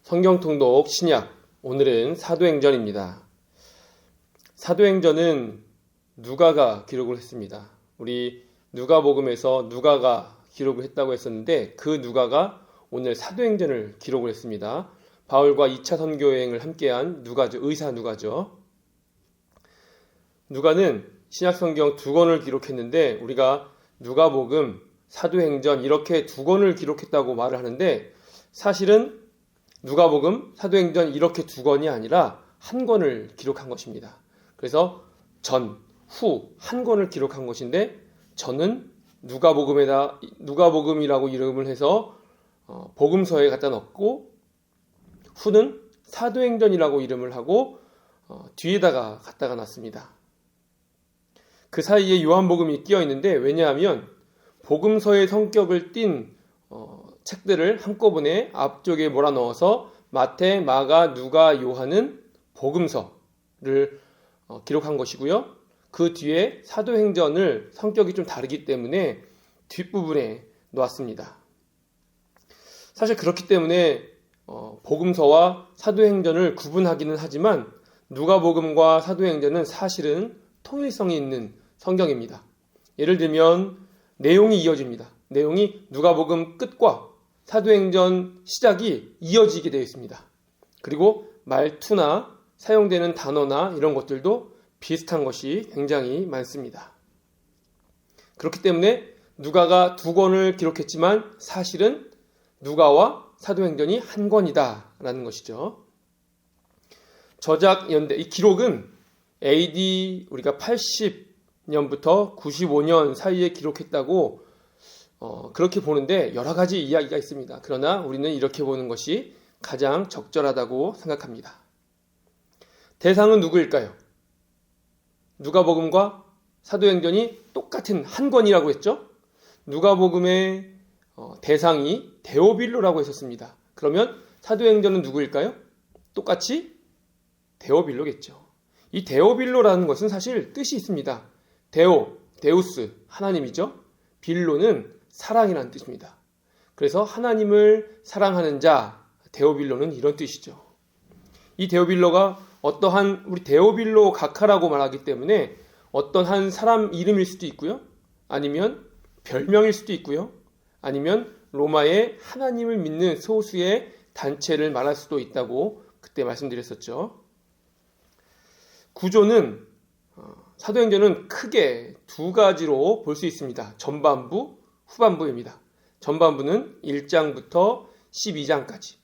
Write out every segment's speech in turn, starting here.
성경통독 신약, 오늘은 사도행전입니다. 사도행전은 누가가 기록을 했습니다. 우리 누가복음에서 누가가 기록을 했다고 했었는데 그 누가가 오늘 사도행전을 기록을 했습니다. 바울과 2차 선교여행을 함께한 누가죠. 의사 누가죠. 누가는 신약성경 2권을 기록했는데 우리가 누가복음, 사도행전 이렇게 2권을 기록했다고 말을 하는데 사실은 누가복음, 사도행전 이렇게 2권이 아니라 1권을 기록한 것입니다. 그래서 전, 후 한 권을 기록한 것인데 전은 누가복음이라고 이름을 해서 복음서에 갖다 넣고 후는 사도행전이라고 이름을 하고 뒤에다가 갖다가 놨습니다. 그 사이에 요한복음이 끼어 있는데 왜냐하면 복음서의 성격을 띤 책들을 한꺼번에 앞쪽에 몰아넣어서 마태, 마가, 누가, 요한은 복음서를 기록한 것이고요. 그 뒤에 사도행전을 성격이 좀 다르기 때문에 뒷부분에 놓았습니다. 사실 그렇기 때문에 복음서와 사도행전을 구분하기는 하지만 누가복음과 사도행전은 사실은 통일성이 있는 성경입니다. 예를 들면 내용이 이어집니다. 내용이 누가복음 끝과 사도행전 시작이 이어지게 되어 있습니다. 그리고 말투나 사용되는 단어나 이런 것들도 비슷한 것이 굉장히 많습니다. 그렇기 때문에 누가가 2권을 기록했지만 사실은 누가와 사도행전이 1권이다라는 것이죠. 저작 연대, 이 기록은 AD 우리가 80년부터 95년 사이에 기록했다고 그렇게 보는데 여러 가지 이야기가 있습니다. 그러나 우리는 이렇게 보는 것이 가장 적절하다고 생각합니다. 대상은 누구일까요? 누가복음과 사도행전이 똑같은 1권이라고 했죠? 누가복음의 대상이 데오빌로라고 했었습니다. 그러면 사도행전은 누구일까요? 똑같이 데오빌로겠죠. 이 데오빌로라는 것은 사실 뜻이 있습니다. 데우스, 하나님이죠. 빌로는 사랑이라는 뜻입니다. 그래서 하나님을 사랑하는 자, 데오빌로는 이런 뜻이죠. 이 데오빌로가 어떠한 우리 데오빌로 각하라고 말하기 때문에 어떤 한 사람 이름일 수도 있고요. 아니면 별명일 수도 있고요. 아니면 로마의 하나님을 믿는 소수의 단체를 말할 수도 있다고 그때 말씀드렸었죠. 구조는 사도행전은 크게 2가지로 볼 수 있습니다. 전반부, 후반부입니다. 전반부는 1장부터 12장까지,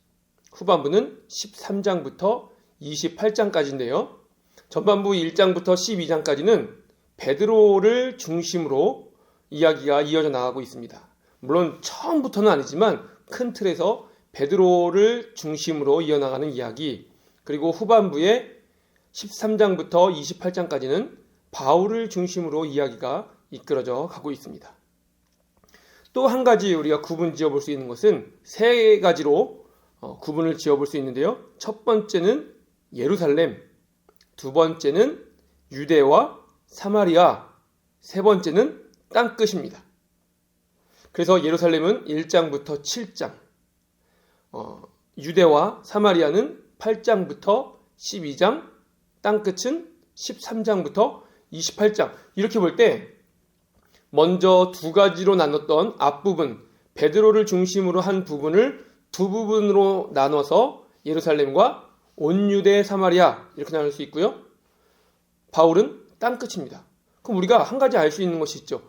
후반부는 13장부터 28장까지인데요. 전반부 1장부터 12장까지는 베드로를 중심으로 이야기가 이어져 나가고 있습니다. 물론 처음부터는 아니지만 큰 틀에서 베드로를 중심으로 이어나가는 이야기, 그리고 후반부에 13장부터 28장까지는 바울을 중심으로 이야기가 이끌어져 가고 있습니다. 또 한 가지 우리가 구분 지어볼 수 있는 것은 3가지로 구분을 지어볼 수 있는데요. 첫 번째는 예루살렘, 두 번째는 유대와 사마리아, 세 번째는 땅끝입니다. 그래서 예루살렘은 1장부터 7장, 유대와 사마리아는 8장부터 12장, 땅끝은 13장부터 28장. 이렇게 볼 때 먼저 2가지로 나눴던 앞부분, 베드로를 중심으로 한 부분을 2부분으로 나눠서 예루살렘과 온 유대 사마리아 이렇게 나눌 수 있고요. 바울은 땅끝입니다. 그럼 우리가 한 가지 알 수 있는 것이 있죠.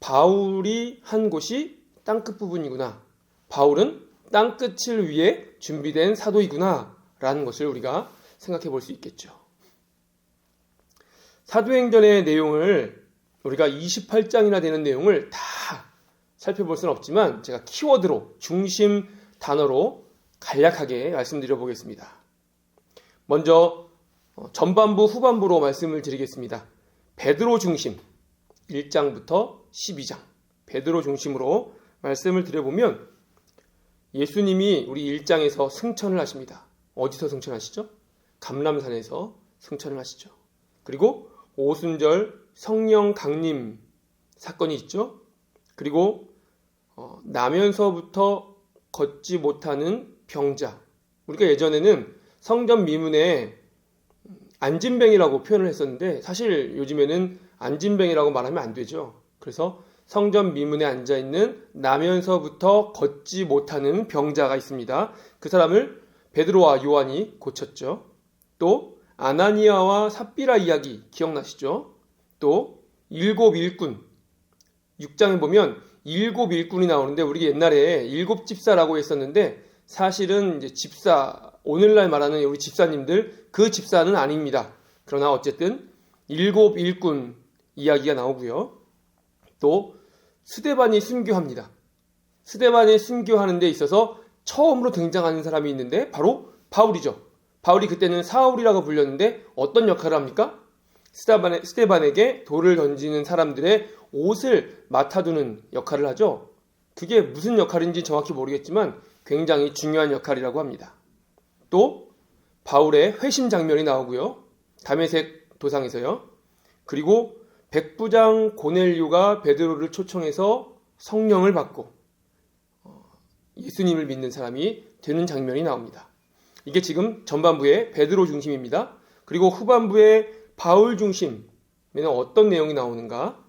바울이 한 곳이 땅끝 부분이구나. 바울은 땅끝을 위해 준비된 사도이구나 라는 것을 우리가 생각해 볼 수 있겠죠. 사도행전의 내용을 우리가 28장이나 되는 내용을 다 살펴볼 수는 없지만 제가 키워드로 중심 단어로 간략하게 말씀드려 보겠습니다. 먼저 전반부 후반부로 말씀을 드리겠습니다. 베드로 중심 1장부터 12장 베드로 중심으로 말씀을 드려보면 예수님이 우리 1장에서 승천을 하십니다. 어디서 승천하시죠? 감람산에서 승천을 하시죠. 그리고 오순절 성령 강림 사건이 있죠. 그리고 나면서부터 걷지 못하는 병자. 우리가 예전에는 성전 미문에 안진뱅이라고 표현을 했었는데 사실 요즘에는 안진뱅이라고 말하면 안 되죠. 그래서 성전 미문에 앉아있는 나면서부터 걷지 못하는 병자가 있습니다. 그 사람을 베드로와 요한이 고쳤죠. 또 아나니아와 삽비라 이야기 기억나시죠? 또 일곱 일꾼 6장에 보면 일곱 일꾼이 나오는데 우리 옛날에 일곱 집사라고 했었는데 사실은 이제 집사, 오늘날 말하는 우리 집사님들 그 집사는 아닙니다. 그러나 어쨌든 일곱 일꾼 이야기가 나오고요. 또 스데반이 순교합니다. 스데반이 순교하는 데 있어서 처음으로 등장하는 사람이 있는데 바로 바울이죠. 바울이 그때는 사울이라고 불렸는데 어떤 역할을 합니까? 스데반에게 돌을 던지는 사람들의 옷을 맡아두는 역할을 하죠. 그게 무슨 역할인지 정확히 모르겠지만 굉장히 중요한 역할이라고 합니다. 또 바울의 회심 장면이 나오고요. 다메섹 도상에서요. 그리고 백부장 고넬료가 베드로를 초청해서 성령을 받고 예수님을 믿는 사람이 되는 장면이 나옵니다. 이게 지금 전반부의 베드로 중심입니다. 그리고 후반부의 바울 중심에는 어떤 내용이 나오는가?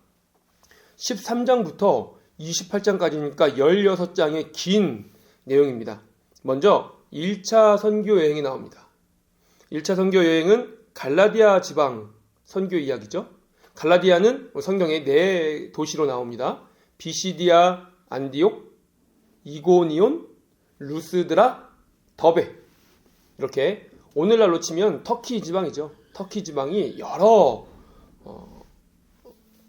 13장부터 28장까지니까 16장의 긴 내용입니다. 먼저 1차 선교 여행이 나옵니다. 1차 선교 여행은 갈라디아 지방 선교 이야기죠. 갈라디아는 성경의 4도시로 나옵니다. 비시디아, 안디옥, 이고니온, 루스드라, 더베. 이렇게 오늘날로 치면 터키 지방이죠. 터키 지방이 여러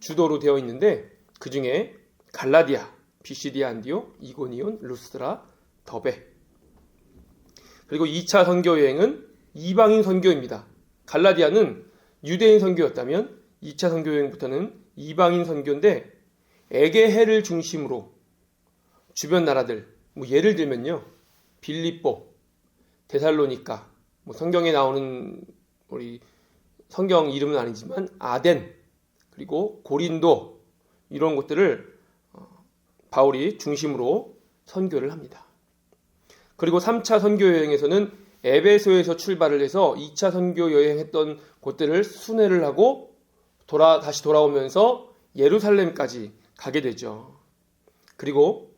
주도로 되어 있는데 그 중에 갈라디아, 비시디아, 안디옥, 이고니온, 루스드라, 더베. 그리고 2차 선교 여행은 이방인 선교입니다. 갈라디아는 유대인 선교였다면 2차 선교 여행부터는 이방인 선교인데 에게해를 중심으로 주변 나라들, 예를 들면요. 빌립보, 데살로니카, 성경에 나오는 우리 성경 이름은 아니지만 아덴, 그리고 고린도 이런 곳들을 바울이 중심으로 선교를 합니다. 그리고 3차 선교 여행에서는 에베소에서 출발을 해서 2차 선교 여행했던 곳들을 순회를 하고 다시 돌아오면서 예루살렘까지 가게 되죠. 그리고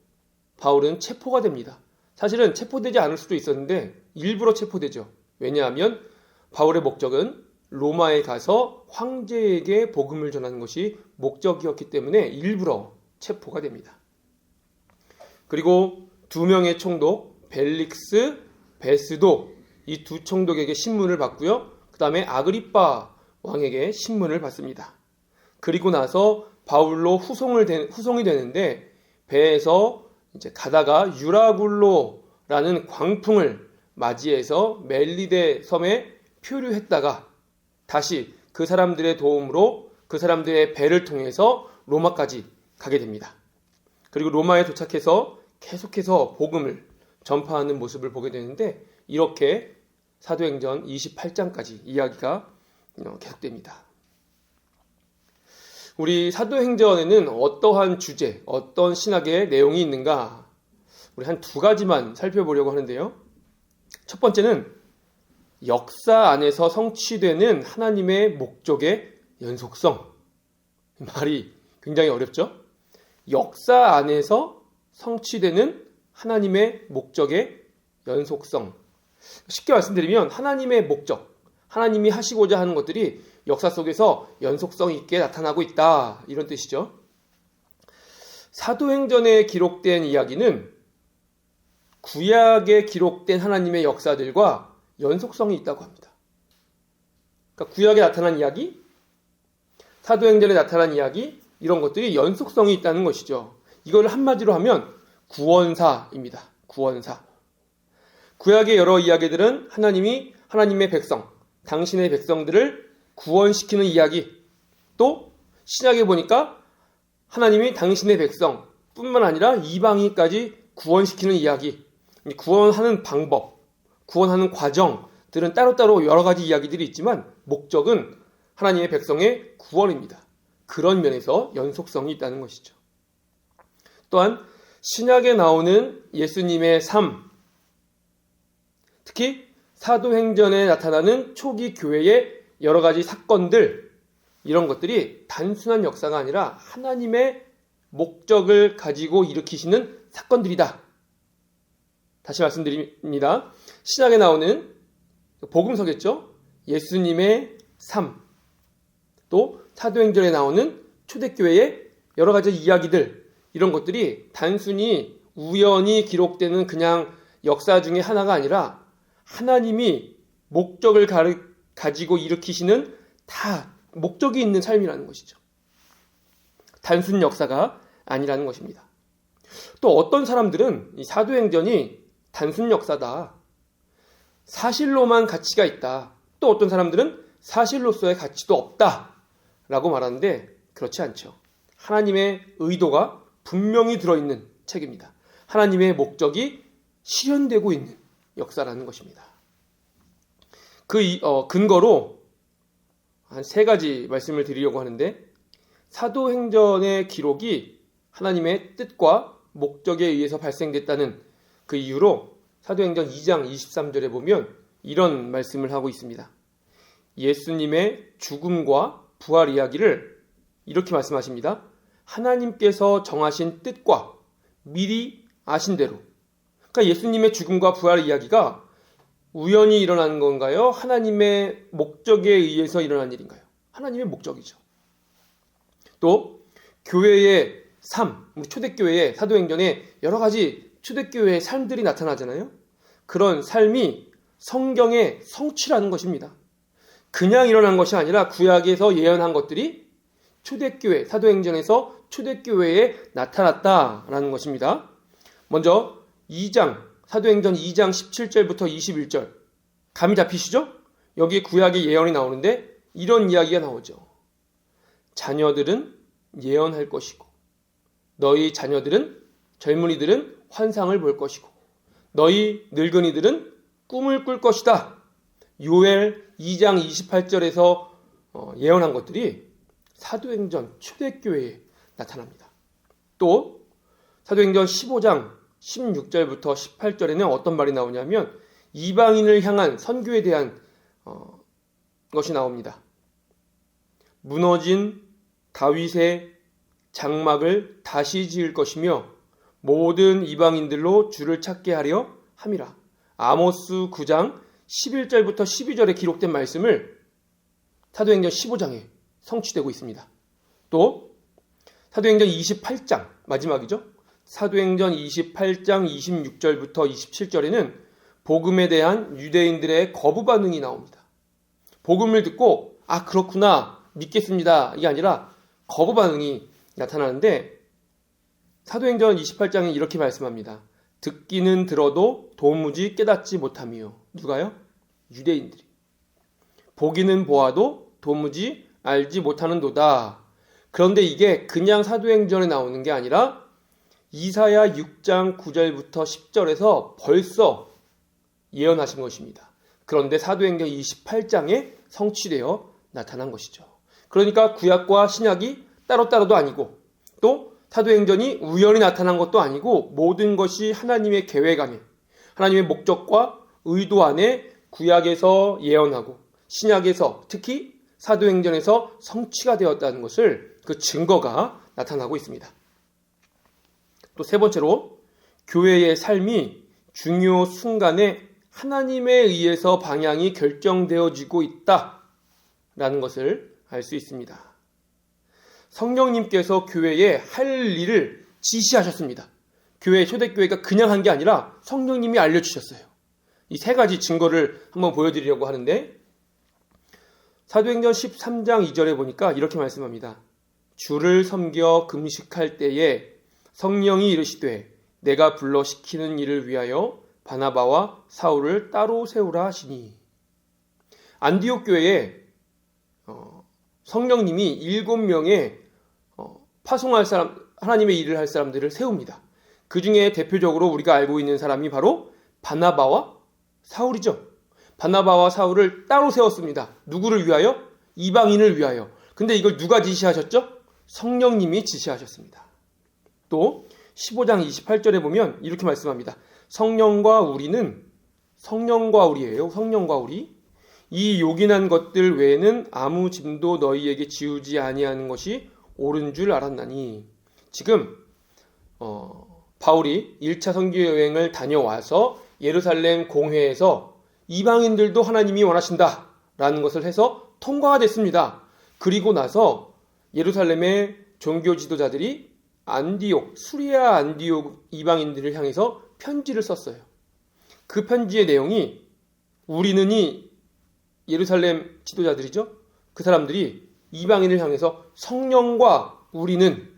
바울은 체포가 됩니다. 사실은 체포되지 않을 수도 있었는데 일부러 체포되죠. 왜냐하면 바울의 목적은 로마에 가서 황제에게 복음을 전하는 것이 목적이었기 때문에 일부러 체포가 됩니다. 그리고 2명의 총독 벨릭스, 베스도 이 2 총독에게 신문을 받고요. 그 다음에 아그리빠 왕에게 신문을 받습니다. 그리고 나서 바울로 후송이 되는데 배에서 이제 가다가 유라굴로라는 광풍을 맞이해서 멜리데 섬에 표류했다가 다시 그 사람들의 도움으로 그 사람들의 배를 통해서 로마까지 가게 됩니다. 그리고 로마에 도착해서 계속해서 복음을 전파하는 모습을 보게 되는데 이렇게 사도행전 28장까지 이야기가 계속됩니다. 우리 사도행전에는 어떠한 주제, 어떤 신학의 내용이 있는가? 우리 한 2가지만 살펴보려고 하는데요. 첫 번째는 역사 안에서 성취되는 하나님의 목적의 연속성. 말이 굉장히 어렵죠? 역사 안에서 성취되는 하나님의 목적의 연속성. 쉽게 말씀드리면 하나님의 목적, 하나님이 하시고자 하는 것들이 역사 속에서 연속성 있게 나타나고 있다. 이런 뜻이죠. 사도행전에 기록된 이야기는 구약에 기록된 하나님의 역사들과 연속성이 있다고 합니다. 그러니까 구약에 나타난 이야기, 사도행전에 나타난 이야기, 이런 것들이 연속성이 있다는 것이죠. 이걸 한마디로 하면 구원사입니다. 구원사. 구약의 여러 이야기들은 하나님이 하나님의 백성, 당신의 백성들을 구원시키는 이야기, 또 신약에 보니까 하나님이 당신의 백성 뿐만 아니라 이방인까지 구원시키는 이야기, 구원하는 방법, 구원하는 과정들은 따로따로 여러 가지 이야기들이 있지만 목적은 하나님의 백성의 구원입니다. 그런 면에서 연속성이 있다는 것이죠. 또한 신약에 나오는 예수님의 삶, 특히 사도행전에 나타나는 초기 교회의 여러 가지 사건들, 이런 것들이 단순한 역사가 아니라 하나님의 목적을 가지고 일으키시는 사건들이다. 다시 말씀드립니다. 신약에 나오는 복음서겠죠. 예수님의 삶, 또 사도행전에 나오는 초대교회의 여러 가지 이야기들, 이런 것들이 단순히 우연히 기록되는 그냥 역사 중에 하나가 아니라 하나님이 목적을 가지고 일으키시는 다 목적이 있는 삶이라는 것이죠. 단순 역사가 아니라는 것입니다. 또 어떤 사람들은 이 사도행전이 단순 역사다, 사실로만 가치가 있다, 또 어떤 사람들은 사실로서의 가치도 없다 라고 말하는데, 그렇지 않죠. 하나님의 의도가 분명히 들어있는 책입니다. 하나님의 목적이 실현되고 있는 역사라는 것입니다. 그 근거로 한 3가지 말씀을 드리려고 하는데, 사도행전의 기록이 하나님의 뜻과 목적에 의해서 발생됐다는 그 이유로 사도행전 2장 23절에 보면 이런 말씀을 하고 있습니다. 예수님의 죽음과 부활 이야기를 이렇게 말씀하십니다. 하나님께서 정하신 뜻과 미리 아신 대로. 그러니까 예수님의 죽음과 부활 이야기가 우연히 일어난 건가요? 하나님의 목적에 의해서 일어난 일인가요? 하나님의 목적이죠. 또 교회의 삶, 우리 초대교회의 사도행전에 여러 가지 초대교회의 삶들이 나타나잖아요. 그런 삶이 성경의 성취라는 것입니다. 그냥 일어난 것이 아니라 구약에서 예언한 것들이 초대교회, 사도행전에서 초대교회에 나타났다라는 것입니다. 먼저 2장, 사도행전 2장 17절부터 21절. 감이 잡히시죠? 여기에 구약의 예언이 나오는데 이런 이야기가 나오죠. 자녀들은 예언할 것이고, 너희 자녀들은, 젊은이들은 환상을 볼 것이고, 너희 늙은이들은 꿈을 꿀 것이다. 요엘 2장 28절에서 예언한 것들이 사도행전 초대교회에 나타납니다. 또 사도행전 15장 16절부터 18절에는 어떤 말이 나오냐면 이방인을 향한 선교에 대한 것이 나옵니다. 무너진 다윗의 장막을 다시 지을 것이며 모든 이방인들로 주를 찾게 하려 함이라. 아모스 9장 11절부터 12절에 기록된 말씀을 사도행전 15장에 성취되고 있습니다. 또 사도행전 28장 마지막이죠. 사도행전 28장 26절부터 27절에는 복음에 대한 유대인들의 거부 반응이 나옵니다. 복음을 듣고 아 그렇구나 믿겠습니다 이게 아니라 거부 반응이 나타나는데 사도행전 28장에 이렇게 말씀합니다. 듣기는 들어도 도무지 깨닫지 못하며. 누가요? 유대인들이. 보기는 보아도 도무지 알지 못하는도다. 그런데 이게 그냥 사도행전에 나오는 게 아니라 이사야 6장 9절부터 10절에서 벌써 예언하신 것입니다. 그런데 사도행전 28장에 성취되어 나타난 것이죠. 그러니까 구약과 신약이 따로따로도 아니고 또 사도행전이 우연히 나타난 것도 아니고 모든 것이 하나님의 계획 안에 하나님의 목적과 의도 안에 구약에서 예언하고 신약에서 특히 사도행전에서 성취가 되었다는 것을 그 증거가 나타나고 있습니다. 또 세 번째로 교회의 삶이 중요 순간에 하나님에 의해서 방향이 결정되어지고 있다라는 것을 알 수 있습니다. 성령님께서 교회에 할 일을 지시하셨습니다. 교회, 초대교회가 그냥 한 게 아니라 성령님이 알려주셨어요. 이 3가지 증거를 한번 보여드리려고 하는데 사도행전 13장 2절에 보니까 이렇게 말씀합니다. 주를 섬겨 금식할 때에 성령이 이르시되 내가 불러 시키는 일을 위하여 바나바와 사울을 따로 세우라 하시니. 안디옥 교회에 성령님이 7명의 파송할 사람, 하나님의 일을 할 사람들을 세웁니다. 그 중에 대표적으로 우리가 알고 있는 사람이 바로 바나바와 사울이죠. 바나바와 사울을 따로 세웠습니다. 누구를 위하여? 이방인을 위하여. 근데 이걸 누가 지시하셨죠? 성령님이 지시하셨습니다. 또 15장 28절에 보면 이렇게 말씀합니다. 성령과 우리는 성령과 우리예요. 성령과 우리. 이 요긴한 것들 외에는 아무 짐도 너희에게 지우지 아니하는 것이 옳은 줄 알았나니. 지금 바울이 1차 선교 여행을 다녀와서 예루살렘 공회에서 이방인들도 하나님이 원하신다 라는 것을 해서 통과가 됐습니다. 그리고 나서 예루살렘의 종교 지도자들이 수리아 안디옥 이방인들을 향해서 편지를 썼어요. 그 편지의 내용이 우리는 이 예루살렘 지도자들이죠. 그 사람들이 이방인을 향해서 성령과 우리는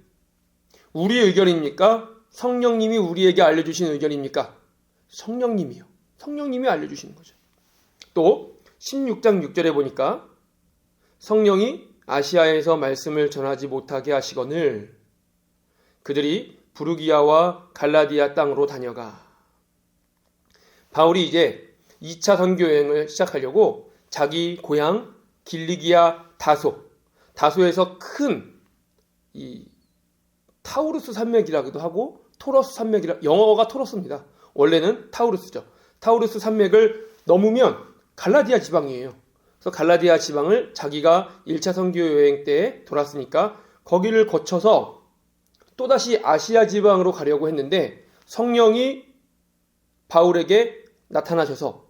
우리의 의견입니까? 성령님이 우리에게 알려주신 의견입니까? 성령님이요. 성령님이 알려주시는 거죠. 또 16장 6절에 보니까 성령이 아시아에서 말씀을 전하지 못하게 하시거늘 그들이 부르기아와 갈라디아 땅으로 다녀가. 바울이 이제 2차 선교 여행을 시작하려고 자기 고향 길리기아 다소에서 큰 이 타우루스 산맥이라고도 하고 토러스 산맥이라, 영어가 토러스입니다. 원래는 타우루스죠. 타우루스 산맥을 넘으면 갈라디아 지방이에요. 그래서 갈라디아 지방을 자기가 1차 선교 여행 때 돌았으니까 거기를 거쳐서 또다시 아시아 지방으로 가려고 했는데 성령이 바울에게 나타나셔서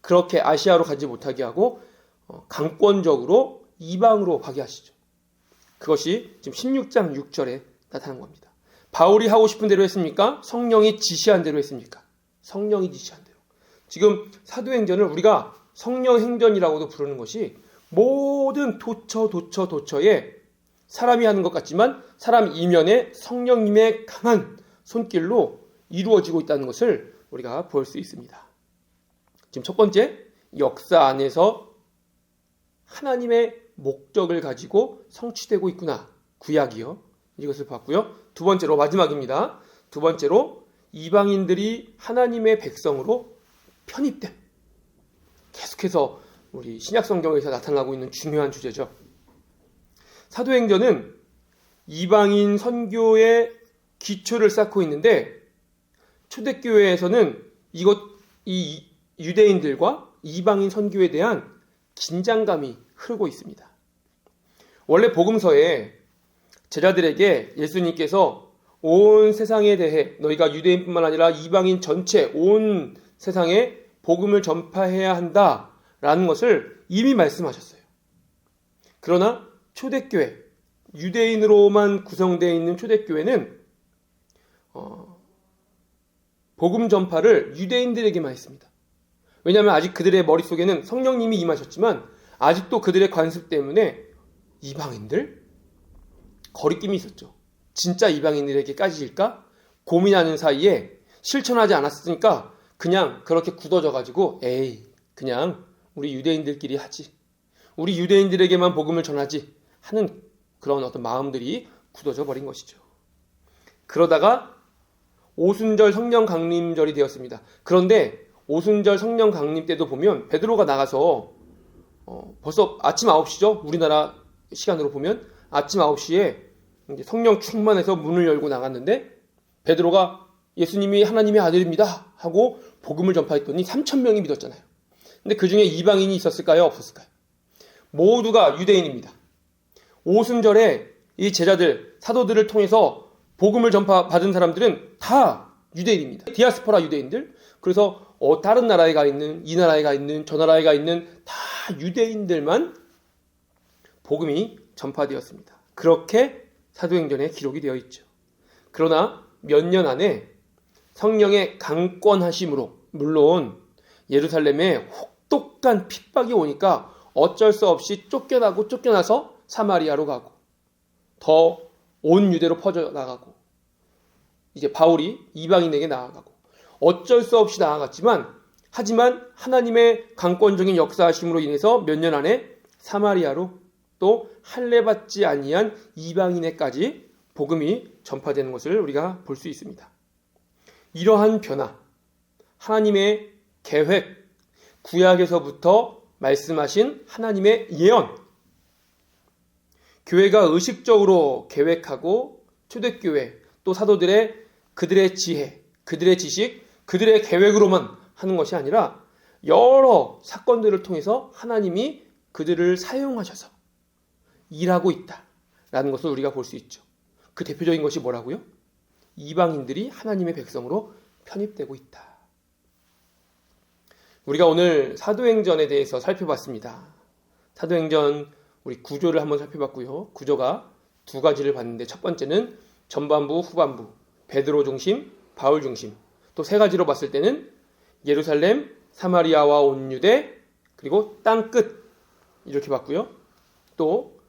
그렇게 아시아로 가지 못하게 하고 강권적으로 이방으로 가게 하시죠. 그것이 지금 16장 6절에 나타난 겁니다. 바울이 하고 싶은 대로 했습니까? 성령이 지시한 대로 했습니까? 성령이 지시한 대로. 지금 사도행전을 우리가 성령행전이라고도 부르는 것이 모든 도처에 사람이 하는 것 같지만 사람 이면에 성령님의 강한 손길로 이루어지고 있다는 것을 우리가 볼 수 있습니다. 지금 첫 번째, 역사 안에서 하나님의 목적을 가지고 성취되고 있구나. 구약이요. 이것을 봤고요. 두 번째로, 마지막입니다. 두 번째로 이방인들이 하나님의 백성으로 편입됨. 계속해서 우리 신약 성경에서 나타나고 있는 중요한 주제죠. 사도행전은 이방인 선교의 기초를 쌓고 있는데 초대교회에서는 이 유대인들과 이방인 선교에 대한 긴장감이 흐르고 있습니다. 원래 복음서에 제자들에게 예수님께서 온 세상에 대해 너희가 유대인뿐만 아니라 이방인 전체 온 세상에 복음을 전파해야 한다라는 것을 이미 말씀하셨어요. 그러나 초대교회, 유대인으로만 구성되어 있는 초대교회는 복음 전파를 유대인들에게만 했습니다. 왜냐하면 아직 그들의 머릿속에는 성령님이 임하셨지만 아직도 그들의 관습 때문에 이방인들? 거리낌이 있었죠. 진짜 이방인들에게까지일까? 고민하는 사이에 실천하지 않았으니까 그냥 그렇게 굳어져가지고 그냥 우리 유대인들끼리 하지. 우리 유대인들에게만 복음을 전하지 하는 그런 어떤 마음들이 굳어져 버린 것이죠. 그러다가 오순절 성령 강림절이 되었습니다. 그런데 오순절 성령 강림 때도 보면 베드로가 나가서 벌써 아침 9시죠. 우리나라 시간으로 보면 아침 9시에 성령 충만해서 문을 열고 나갔는데 베드로가 예수님이 하나님의 아들입니다 하고 복음을 전파했더니 3,000명이 믿었잖아요. 근데 그 중에 이방인이 있었을까요? 없었을까요? 모두가 유대인입니다. 오순절에 이 제자들, 사도들을 통해서 복음을 전파받은 사람들은 다 유대인입니다. 디아스포라 유대인들. 그래서 다른 나라에 가 있는, 이 나라에 가 있는, 저 나라에 가 있는 다 유대인들만 복음이 전파되었습니다. 그렇게 사도행전에 기록이 되어 있죠. 그러나 몇 년 안에 성령의 강권하심으로 물론 예루살렘에 혹독한 핍박이 오니까 어쩔 수 없이 쫓겨나서 사마리아로 가고 더 온 유대로 퍼져나가고 이제 바울이 이방인에게 나아가고 어쩔 수 없이 나아갔지만 하지만 하나님의 강권적인 역사하심으로 인해서 몇 년 안에 사마리아로 또 할례받지 아니한 이방인에까지 복음이 전파되는 것을 우리가 볼 수 있습니다. 이러한 변화, 하나님의 계획, 구약에서부터 말씀하신 하나님의 예언, 교회가 의식적으로 계획하고 초대교회 또 사도들의 그들의 지혜, 그들의 지식, 그들의 계획으로만 하는 것이 아니라 여러 사건들을 통해서 하나님이 그들을 사용하셔서 일하고 있다라는 것을 우리가 볼 수 있죠. 그 대표적인 것이 뭐라고요? 이방인들이 하나님의 백성으로 편입되고 있다. 우리가 오늘 사도행전에 대해서 살펴봤습니다. 사도행전 우리 구조를 한번 살펴봤고요. 구조가 두 가지를 봤는데 첫 번째는 전반부, 후반부, 베드로 중심, 바울 중심. 또 세 가지로 봤을 때는 예루살렘, 사마리아와 온 유대, 그리고 땅끝 이렇게 봤고요. 또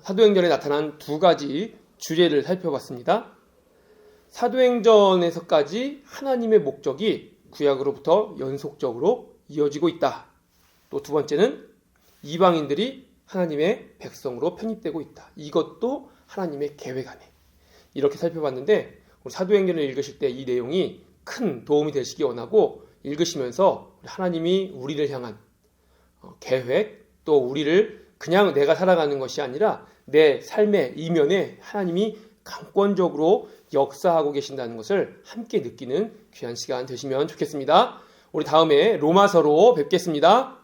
사도행전에 나타난 두 가지 주제를 살펴봤습니다. 사도행전에서까지 하나님의 목적이 구약으로부터 연속적으로 이어지고 있다. 또 두 번째는 이방인들이 하나님의 백성으로 편입되고 있다. 이것도 하나님의 계획 안에. 이렇게 살펴봤는데 사도행전을 읽으실 때 이 내용이 큰 도움이 되시기 원하고 읽으시면서 하나님이 우리를 향한 계획, 또 우리를 그냥 내가 살아가는 것이 아니라 내 삶의 이면에 하나님이 강권적으로 역사하고 계신다는 것을 함께 느끼는 귀한 시간 되시면 좋겠습니다. 우리 다음에 로마서로 뵙겠습니다.